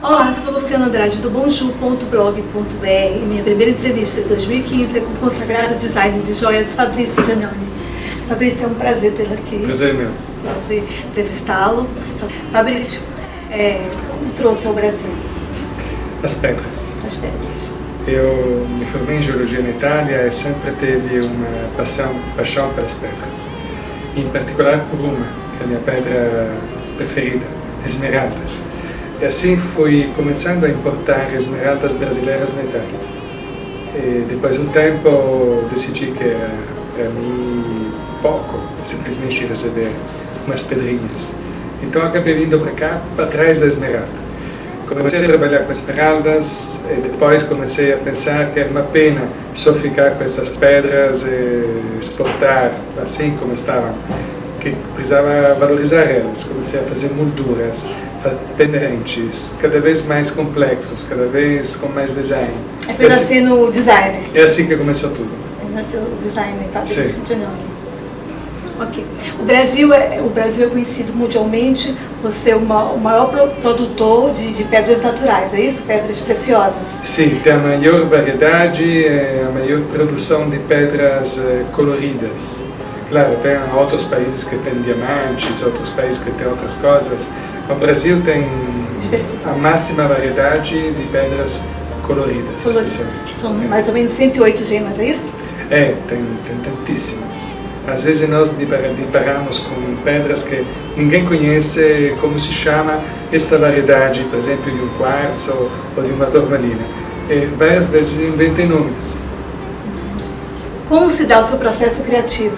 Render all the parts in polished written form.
Olá, sou Luciana Andrade do bonjour.blog.br. Minha primeira entrevista de 2015 é com o consagrado designer de joias Fabrício Giannoni. Fabrício, é um prazer tê-lo aqui. Prazer meu. Prazer entrevistá-lo. Fabrício, como trouxe ao Brasil? As pedras. As pedras. Eu me formei em geologia na Itália e sempre tive uma paixão pelas pedras. Em particular por uma, que é a minha pedra preferida, esmeraldas. E assim fui começando a importar esmeraldas brasileiras na Itália. E depois de um tempo decidi que era para mim pouco simplesmente receber umas pedrinhas. Então acabei vindo para cá, para trás da esmeralda. Comecei a trabalhar com esmeraldas e depois comecei a pensar que era uma pena só ficar com essas pedras e exportar assim como estavam, que precisava valorizar elas. Comecei a fazer molduras, pendentes, cada vez mais complexos, cada vez com mais design. Foi nascendo o designer. É assim que começou tudo. Nasceu o designer Fabrício Giannoni. Ok. O Brasil é conhecido mundialmente por ser o maior produtor de pedras naturais, é isso? Pedras preciosas? Sim, tem a maior variedade, a maior produção de pedras coloridas. Claro, tem outros países que têm diamantes, outros países que têm outras coisas. O Brasil tem a máxima variedade de pedras coloridas. São mais ou menos 108 gemas, é isso? É, tem tantíssimas. Às vezes nós deparamos com pedras que ninguém conhece como se chama esta variedade, por exemplo, de um quartzo ou de uma turmalina. E várias vezes inventem nomes. Como se dá o seu processo criativo?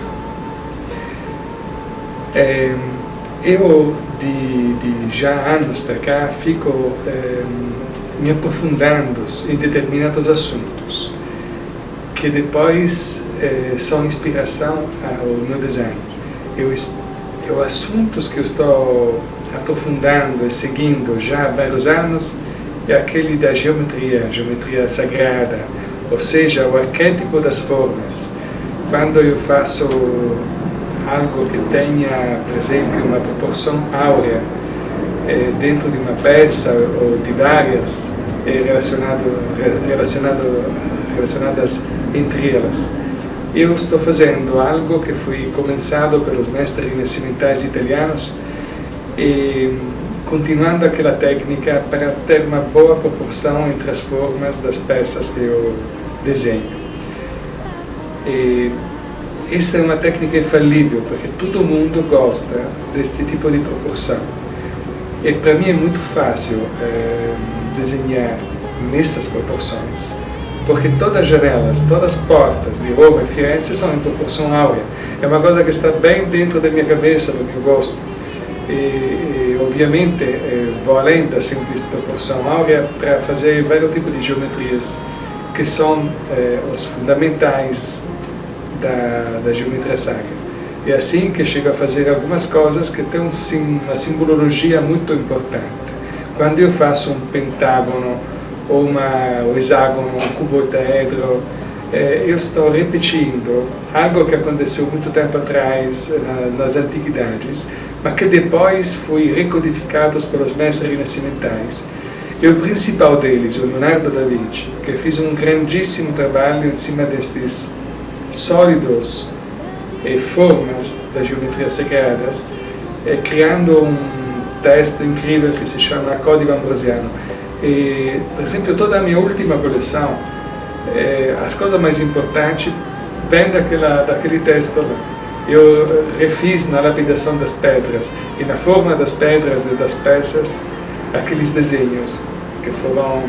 Eu, de já anos para cá, fico me aprofundando em determinados assuntos que depois são inspiração ao meu design. Os assuntos que eu estou aprofundando e seguindo já há vários anos é aquele da geometria sagrada, ou seja, o arquétipo das formas. Quando eu faço algo que tenha, por exemplo, uma proporção áurea dentro de uma peça ou de várias relacionadas entre elas. Eu estou fazendo algo que foi começado pelos mestres renascimentais italianos e continuando aquela técnica para ter uma boa proporção entre as formas das peças que eu desenho. E esta é uma técnica infalível, porque todo mundo gosta deste tipo de proporção. E para mim é muito fácil desenhar nestas proporções, porque todas as janelas, todas as portas de Roma e Firenze são em proporção áurea. É uma coisa que está bem dentro da minha cabeça, do meu gosto. E obviamente, vou além da simples proporção áurea para fazer vários tipos de geometrias que são os fundamentais da geometria sacra. É assim que chego a fazer algumas coisas que têm uma simbologia muito importante. Quando eu faço um pentágono, ou um hexágono, um cuboteedro, eu estou repetindo algo que aconteceu muito tempo atrás nas antiguidades, mas que depois foi recodificado pelos mestres renascimentais. E o principal deles, o Leonardo da Vinci, que fez um grandíssimo trabalho em cima destes sólidos formas das geometrias sagradas, criando um texto incrível que se chama Código Ambrosiano. E, por exemplo, toda a minha última coleção, as coisas mais importantes vêm daquele texto lá. Eu refiz na lapidação das pedras e na forma das pedras e das peças aqueles desenhos que foram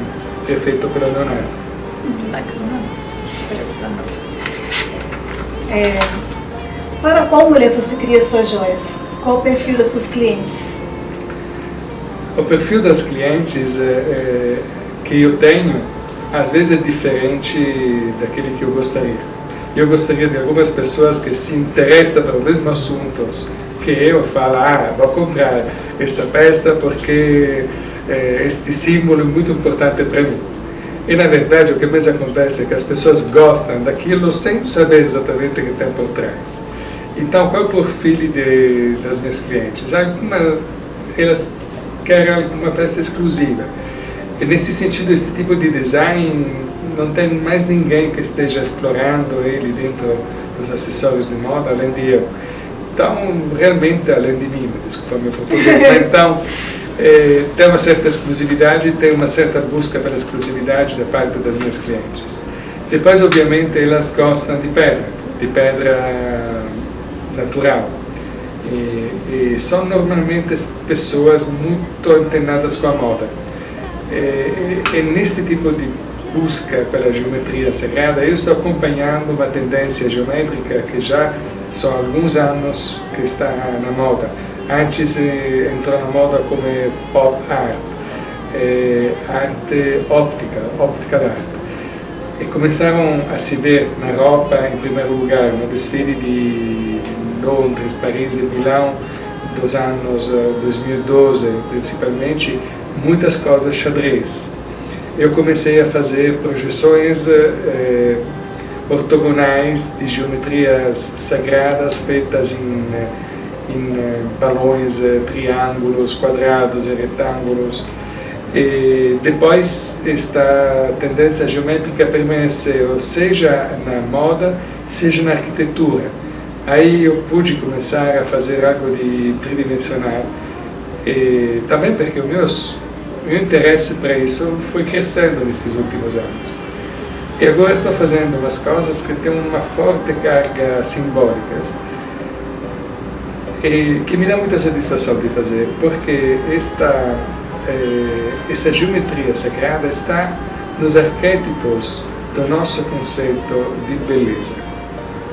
refeitos pelo Leonardo. Bacana, interessante. Para qual mulher você cria suas joias? Qual o perfil das suas clientes? O perfil das clientes que eu tenho, às vezes é diferente daquele que eu gostaria. Eu gostaria de algumas pessoas que se interessam pelos mesmos assuntos que eu, falo, vou comprar esta peça porque este símbolo é muito importante para mim. E na verdade o que mais acontece é que as pessoas gostam daquilo sem saber exatamente o que tem por trás. Então, qual é o perfil das minhas clientes? Elas querem alguma peça exclusiva. E nesse sentido, esse tipo de design não tem mais ninguém que esteja explorando ele dentro dos acessórios de moda, além de eu. Então, realmente, além de mim, desculpa meu português, mas então, tem uma certa exclusividade, tem uma certa busca pela exclusividade da parte das minhas clientes. Depois, obviamente, elas gostam de pedra natural. E são normalmente pessoas muito antenadas com a moda. E nesse tipo de busca pela geometria sagrada, eu estou acompanhando uma tendência geométrica que já são alguns anos que está na moda. Antes entrou na moda como pop art, arte óptica da arte. E começaram a se ver na roupa, em primeiro lugar, no desfile de Londres, Paris e Milão, dos anos 2012, principalmente, muitas coisas xadrez. Eu comecei a fazer projeções ortogonais de geometrias sagradas feitas em balões, triângulos, quadrados e retângulos. E depois esta tendência geométrica permaneceu, seja na moda, seja na arquitetura. Aí eu pude começar a fazer algo de tridimensional. E também porque o meu interesse para isso foi crescendo nesses últimos anos. E agora estou fazendo umas coisas que têm uma forte carga simbólica e que me dá muita satisfação de fazer, porque esta geometria sagrada está nos arquétipos do nosso conceito de beleza,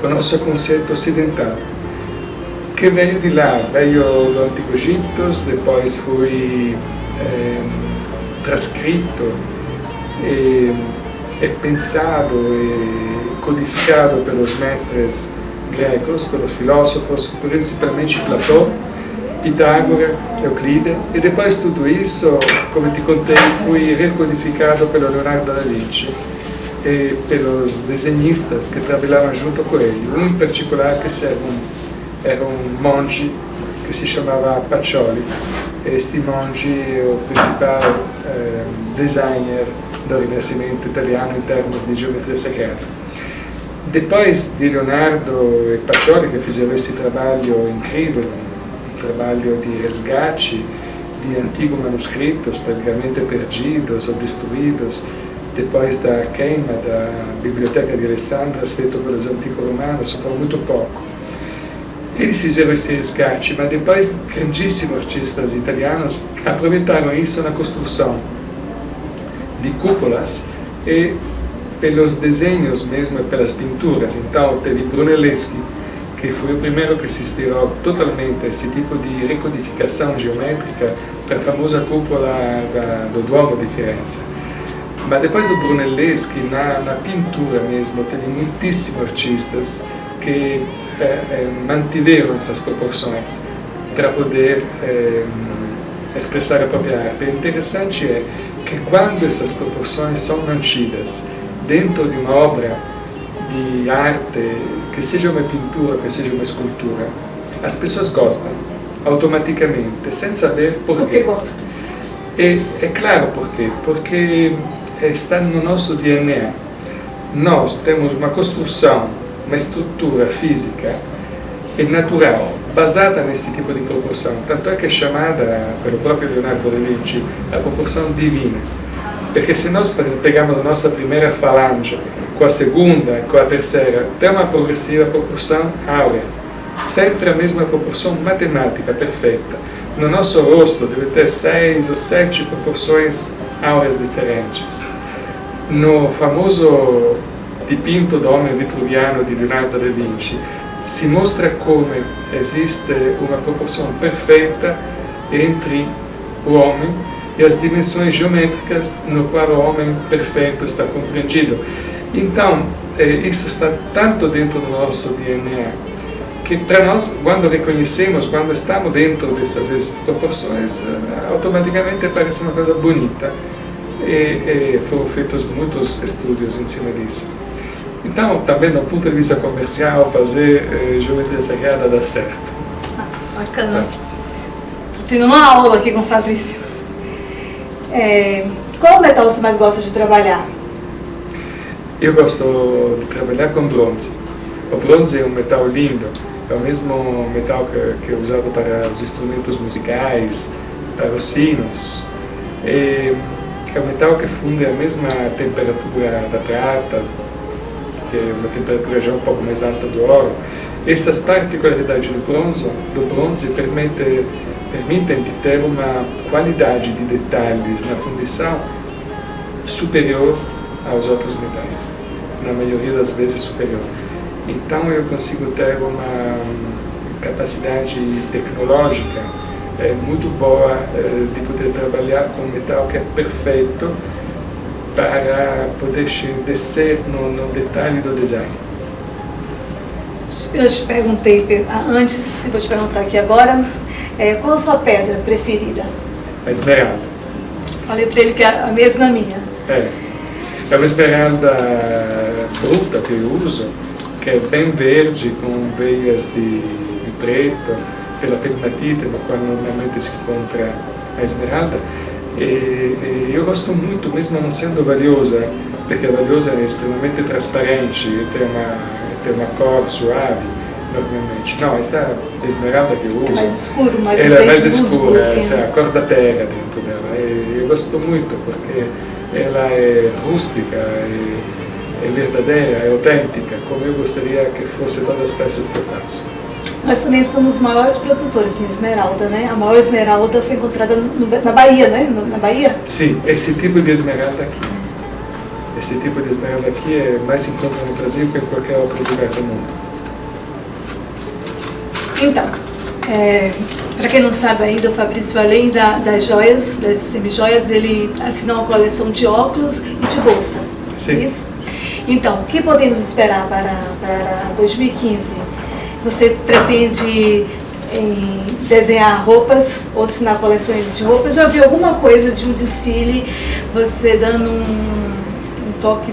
o nosso conceito ocidental, que veio de lá, veio do Antigo Egito, depois foi transcrito e pensado e codificado pelos mestres gregos, pelos filósofos, principalmente Platão, Pitágoras, Euclide, e depois tudo isso, como te contei, foi recodificado pelo Leonardo da Vinci e pelos desenhistas que trabalhavam junto com ele. Um em particular que era um monge que se chamava Pacioli. Este monge é o principal designer do Rinascimento italiano em termos de geometria sagrada. Depois de Leonardo e Pacioli, que fizeram esse trabalho incrível, um trabalho de resgate de antigos manuscritos praticamente perdidos ou destruídos, depois da queima da Biblioteca de Alessandria, feito pelos antigos romanos, sobrou muito pouco. Eles fizeram esse resgate, mas depois grandíssimos artistas italianos aproveitaram isso na construção de cúpulas e pelos desenhos mesmo e pelas pinturas. Então teve Brunelleschi, que foi o primeiro que se inspirou totalmente a esse tipo de recodificação geométrica para a famosa cúpula do Duomo di Firenze. Mas depois do Brunelleschi, na pintura mesmo, teve muitíssimos artistas que mantiveram essas proporções para poder expressar a própria arte. O interessante é que quando essas proporções são mantidas dentro de uma obra de arte, que seja uma pintura, que seja uma escultura, as pessoas gostam automaticamente, sem saber por quê. Porque gostam. É claro por quê, porque está no nosso DNA. Nós temos uma construção, uma estrutura física e natural, basada nesse tipo de proporção. Tanto é que é chamada, pelo próprio Leonardo da Vinci, a proporção divina. Porque se nós pegamos a nossa primeira falange com a segunda, com a terceira, tem uma progressiva proporção áurea. Sempre a mesma proporção matemática perfeita. No nosso rosto deve ter 6 ou 7 proporções áureas diferentes. No famoso dipinto do Homem Vitruviano de Leonardo da Vinci, se mostra como existe uma proporção perfeita entre o homem e as dimensões geométricas no qual o homem perfeito está compreendido. Então, isso está tanto dentro do nosso DNA, que para nós, quando reconhecemos, quando estamos dentro dessas proporções, automaticamente parece uma coisa bonita. E foram feitos muitos estudos em cima disso. Então, também do ponto de vista comercial, fazer geometria sagrada dá certo. Bacana. Estou tendo uma aula aqui com o Fabrício. Qual metal você mais gosta de trabalhar? Eu gosto de trabalhar com bronze. O bronze é um metal lindo, é o mesmo metal que é usado para os instrumentos musicais, para os sinos. É um metal que funde a mesma temperatura da prata, que é uma temperatura já um pouco mais alta do ouro. Essas particularidades do bronze permitem de ter uma qualidade de detalhes na fundição superior aos outros metais, na maioria das vezes superior. Então eu consigo ter uma capacidade tecnológica muito boa de poder trabalhar com um metal que é perfeito para poder descer no detalhe do design. Eu te perguntei antes, e vou te perguntar aqui agora, qual a sua pedra preferida? A esmeralda. Falei para ele que é a mesma minha. É uma esmeralda bruta que eu uso, que é bem verde, com veias de preto, pela pegmatite, no qual normalmente se encontra a esmeralda. E eu gosto muito, mesmo não sendo valiosa, porque a valiosa é extremamente transparente e tem uma cor suave, normalmente. Não, esta esmeralda que eu uso... É mais escuro, mais ela é mais escura, assim. tem a cor da terra dentro dela. E eu gosto muito, porque ela é rústica, é verdadeira, é autêntica, como eu gostaria que fosse todas as peças que eu faço. Nós também somos os maiores produtores de esmeralda, né? A maior esmeralda foi encontrada na Bahia, né? Na Bahia? Sim, esse tipo de esmeralda aqui. Esse tipo de esmeralda aqui é mais encontrado no Brasil que em qualquer outro lugar do mundo. Então, para quem não sabe ainda, o Fabrício, além das joias, das semijoias, ele assinou uma coleção de óculos e de bolsa. Sim. Isso? Então, o que podemos esperar para 2015? Você pretende desenhar roupas ou desenhar coleções de roupas? Já vi alguma coisa de um desfile, você dando um toque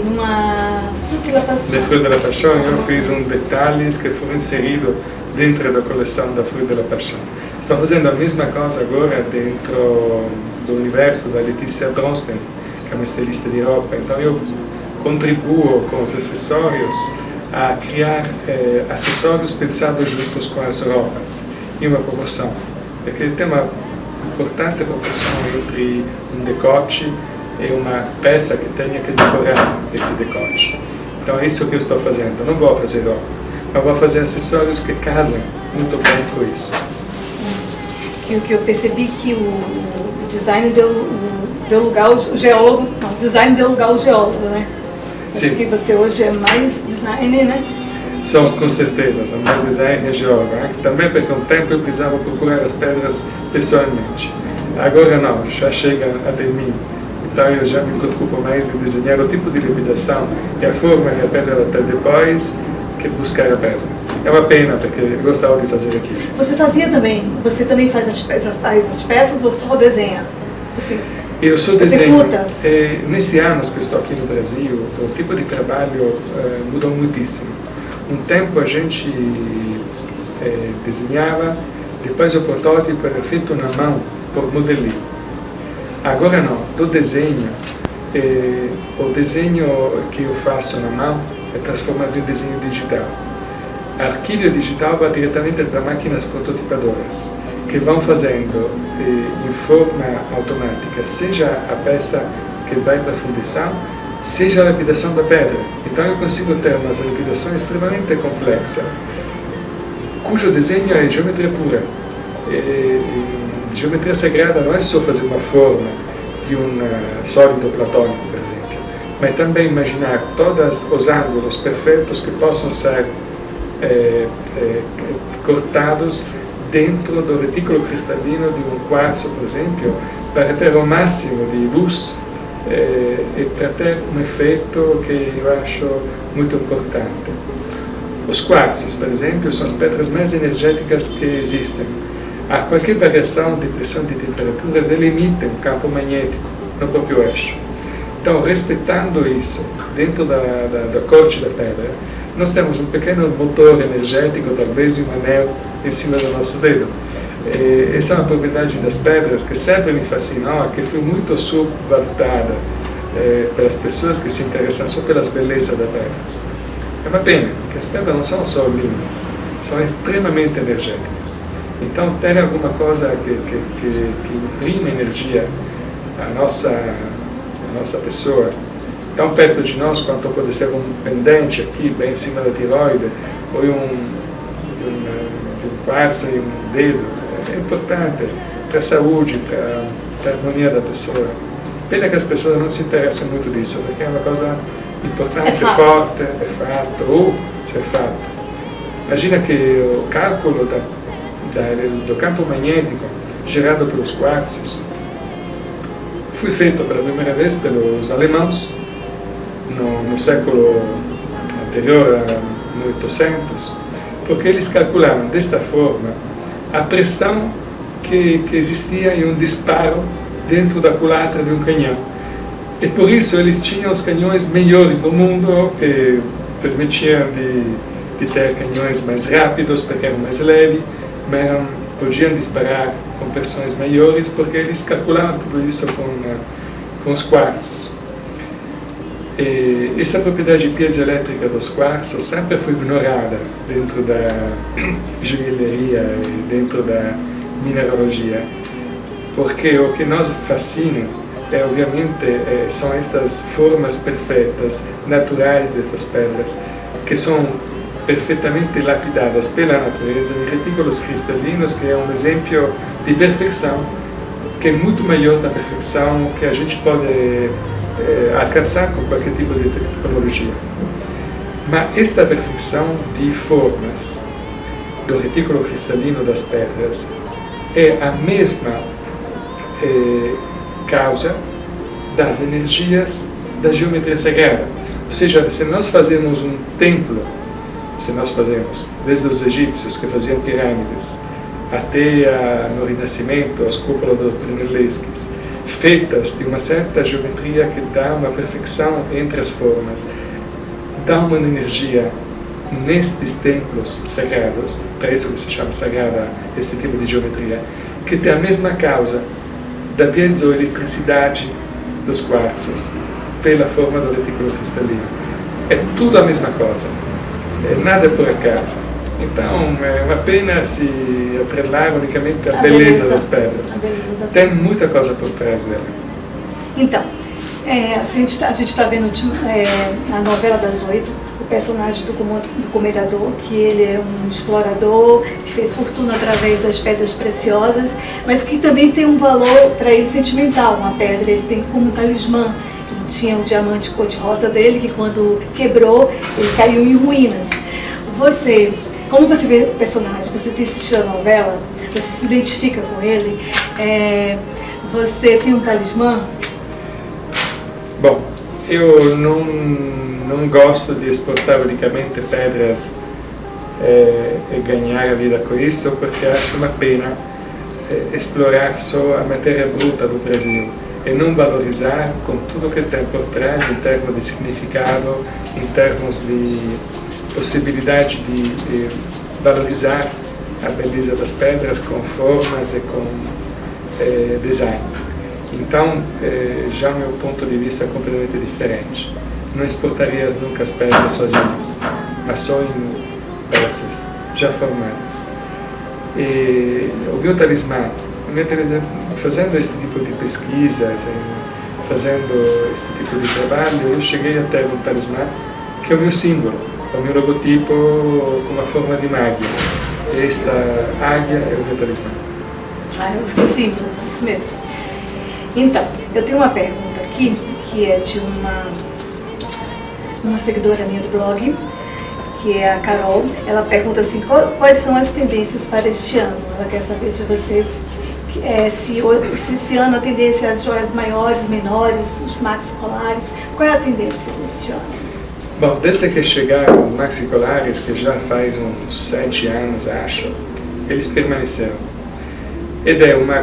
numa Fruta da Paixão? De Fruta da Paixão, eu fiz detalhes que foram inseridos dentro da coleção da Fruta da Paixão. Estou fazendo a mesma coisa agora dentro do universo da Letícia Bronstein, que é uma estilista de roupa. Então eu contribuo com os acessórios a criar acessórios pensados juntos com as roupas, em uma proporção. Porque tem uma importante proporção entre um decote e uma peça que tenha que decorar esse decote. Então é isso que eu estou fazendo. Não vou fazer roupa, mas vou fazer acessórios que casam muito bem com isso. O que eu percebi que o design deu lugar ao geólogo, não, o design deu lugar ao geólogo, né? Acho que você hoje é mais designer, né? São, com certeza, são mais designer e geólogo. Né? Também porque um tempo eu precisava procurar as pedras pessoalmente. Agora não, já chega até mim. Então eu já me preocupo mais de desenhar o tipo de lapidação e a forma que a pedra vai ter depois que buscar a pedra. É uma pena, porque eu gostava de fazer aquilo. Você também faz já faz as peças ou só desenha? Assim, eu só desenho. Executa? Nesses anos que eu estou aqui no Brasil, o tipo de trabalho mudou muitíssimo. Um tempo a gente desenhava, depois o protótipo era feito na mão por modelistas. Agora não, o desenho que eu faço na mão é transformado em desenho digital. Arquivo digital vai diretamente para máquinas prototipadoras, que vão fazendo em forma automática, seja a peça que vai para a fundição, seja a lapidação da pedra. Então eu consigo ter uma lapidação extremamente complexa, cujo desenho é geometria pura. Geometria sagrada não é só fazer uma forma de um sólido platônico, por exemplo, mas também imaginar todos os ângulos perfeitos que possam ser cortados dentro do retículo cristalino de um quartzo, por exemplo, para ter o máximo de luz e para ter um efeito que eu acho muito importante. Os quartzos, por exemplo, são as pedras mais energéticas que existem. A qualquer variação de pressão de temperaturas, ele emite um campo magnético no próprio eixo. Então, respeitando isso, dentro da corte da pedra, nós temos um pequeno motor energético, talvez um anel em cima do nosso dedo. Essa é uma propriedade das pedras que sempre me fascinou, que foi muito subvalorada pelas pessoas que se interessam só pelas belezas das pedras. É uma pena, porque as pedras não são só lindas, são extremamente energéticas. Então, ter alguma coisa que imprime energia à nossa pessoa, tão perto de nós quanto pode ser um pendente aqui, bem em cima da tiroide, ou um quartzo em um dedo, é importante para a saúde, para a harmonia da pessoa. Pena que as pessoas não se interessam muito disso, porque é uma coisa importante, forte, é fato, ou se é fato. Imagina que o cálculo do campo magnético gerado pelos quartzos foi feito pela primeira vez pelos alemães no século anterior, no 800, porque eles calcularam desta forma a pressão que existia em um disparo dentro da culatra de um canhão. E por isso eles tinham os canhões melhores do mundo, que permitiam de ter canhões mais rápidos, porque eram mais leves, mas podiam disparar com pressões maiores, porque eles calculavam tudo isso com os quartzos. E essa propriedade piezoelétrica dos quartzos sempre foi ignorada dentro da joalheria e dentro da mineralogia, porque o que nos fascina obviamente são estas formas perfeitas, naturais dessas pedras, que são perfeitamente lapidadas pela natureza em retículos cristalinos, que é um exemplo de perfeição, que é muito maior da perfeição que a gente pode alcançar com qualquer tipo de tecnologia. Mas esta perfeição de formas do retículo cristalino das pedras é a mesma causa das energias da geometria sagrada. Ou seja, se nós fazemos um templo, se nós fazemos, desde os egípcios que faziam pirâmides, até no Renascimento, as cúpulas dos Brunelleschi, feitas de uma certa geometria que dá uma perfeição entre as formas, dá uma energia nestes templos sagrados, para isso que se chama sagrada este tipo de geometria, que tem a mesma causa da piezoeletricidade dos quartzos pela forma do retículo cristalino. É tudo a mesma coisa, nada por acaso. Então, é uma pena se atrelar unicamente à beleza das pedras. Tem muita coisa por trás dela. Então, a gente está vendo na novela das 8, o personagem do Comendador, que ele é um explorador, que fez fortuna através das pedras preciosas, mas que também tem um valor para ele sentimental. Uma pedra, ele tem como um talismã. Ele tinha o diamante cor-de-rosa dele, que quando quebrou, ele caiu em ruínas. Como você vê o personagem, você tem assistido a novela, você se identifica com ele, você tem um talismã? Bom, eu não gosto de exportar unicamente pedras e ganhar a vida com isso, porque acho uma pena explorar só a matéria bruta do Brasil e não valorizar com tudo que tem por trás em termos de significado, em termos de possibilidade de valorizar a beleza das pedras com formas e com design. Então, já o meu ponto de vista é completamente diferente. Não exportaria nunca as pedras sozinhas, mas só em peças já formadas. E o meu talismã, fazendo esse tipo de pesquisas, fazendo esse tipo de trabalho, eu cheguei a ter um talismã que é o meu símbolo, o meu logotipo com uma forma de uma águia. Esta águia é o meu talismã. É o seu símbolo, isso mesmo. Então, eu tenho uma pergunta aqui, que é de uma seguidora minha do blog, que é a Carol. Ela pergunta assim, quais são as tendências para este ano? Ela quer saber de você se esse ano a tendência é as joias maiores, menores, os maxicolares. Qual é a tendência deste ano? Bom, desde que chegaram os maxicolares, que já faz uns 7 anos, acho, eles permaneceram. Ed è uma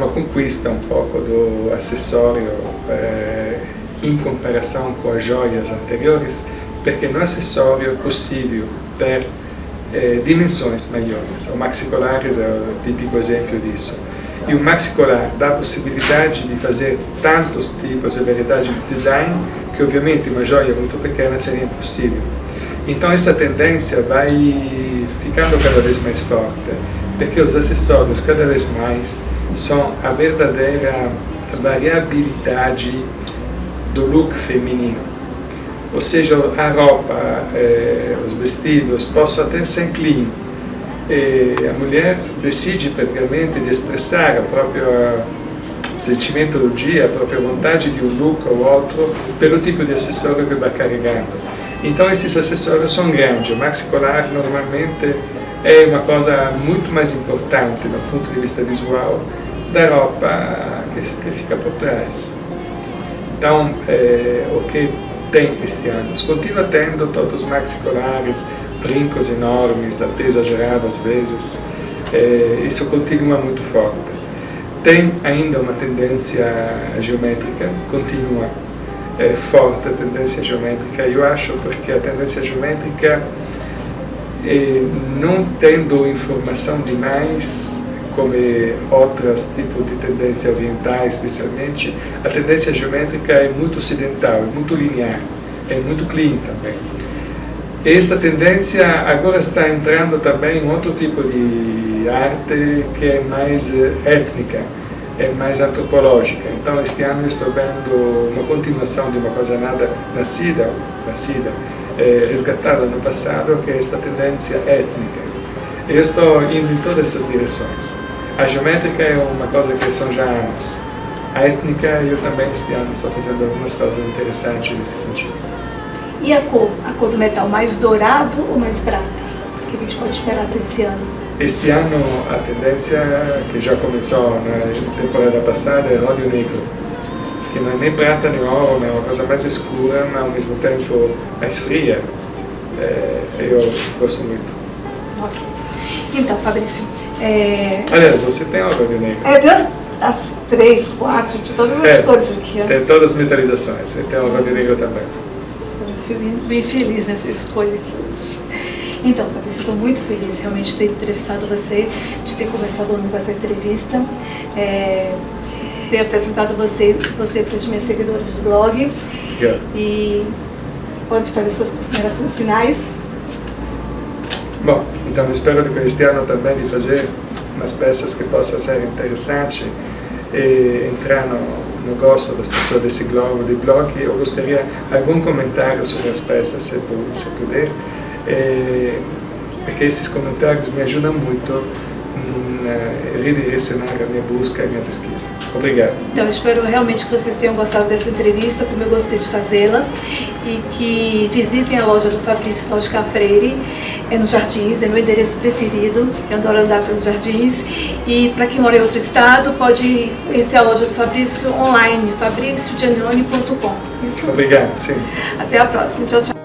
conquista um pouco do acessório em comparação com as joias anteriores, porque no acessório é possível ter dimensões maiores. O maxicolares é o típico exemplo disso. E o maxicolar dá a possibilidade de fazer tantos tipos e variedade de design que obviamente uma joia muito pequena seria impossível. Então essa tendência vai ficando cada vez mais forte, porque os acessórios cada vez mais são a verdadeira variabilidade do look feminino. Ou seja, a roupa, os vestidos possam até ser clean. A mulher decide praticamente de expressar o próprio sentimento do dia, a própria vontade de um look ou outro, pelo tipo de acessório que vai carregando. Então esses acessórios são grandes. O maxicolar normalmente é uma coisa muito mais importante do ponto de vista visual da roupa que fica por trás. Então, o que tem este ano? Continua tendo todos os maxicolares, brincos enormes, até exagerados às vezes. Isso continua muito forte. Tem ainda uma tendência geométrica, continua forte a tendência geométrica. Eu acho porque a tendência geométrica, não tendo informação demais, como outros tipos de tendência oriental, especialmente, a tendência geométrica é muito ocidental, é muito linear, é muito clean também. Esta tendência agora está entrando também em outro tipo de arte que é mais étnica, é mais antropológica. Então este ano eu estou vendo uma continuação de uma coisa nada nascida, resgatada no passado, que é esta tendência étnica. Eu estou indo em todas essas direções. A geométrica é uma coisa que são já anos. A étnica, eu também este ano estou fazendo algumas coisas interessantes nesse sentido. E a cor do metal, mais dourado ou mais prata? O que a gente pode esperar para esse ano? Este ano a tendência, que já começou na temporada passada, é óleo negro, que não é nem prata nem ouro, é uma coisa mais escura, mas ao mesmo tempo mais fria. Eu gosto muito. Ok. Então, Fabrício... Aliás, você tem óleo negro. As 3, 4, de todas as cores aqui. Ó. Tem todas as metalizações, tem óleo negro também. Eu fico bem feliz nessa escolha aqui hoje. Então, Fabrício, estou muito feliz realmente de ter entrevistado você, de ter conversado com essa entrevista, ter apresentado você para os meus seguidores do blog. Obrigado. E pode fazer suas considerações finais. Bom, então espero que este ano também de fazer umas peças que possam ser interessantes e entrar no gosto das pessoas desse blog. Eu gostaria de algum comentário sobre as peças, se puder, porque esses comentários me ajudam muito a redirecionar a minha busca e a minha pesquisa. Obrigado. Então, espero realmente que vocês tenham gostado dessa entrevista, como eu gostei de fazê-la, e que visitem a loja do Fabrício no Oscar Freire, nos Jardins, é meu endereço preferido, eu adoro andar pelos Jardins, e para quem mora em outro estado, pode conhecer a loja do Fabrício online, fabriciogiannone.com. Obrigado, sim. Até a próxima, tchau, tchau.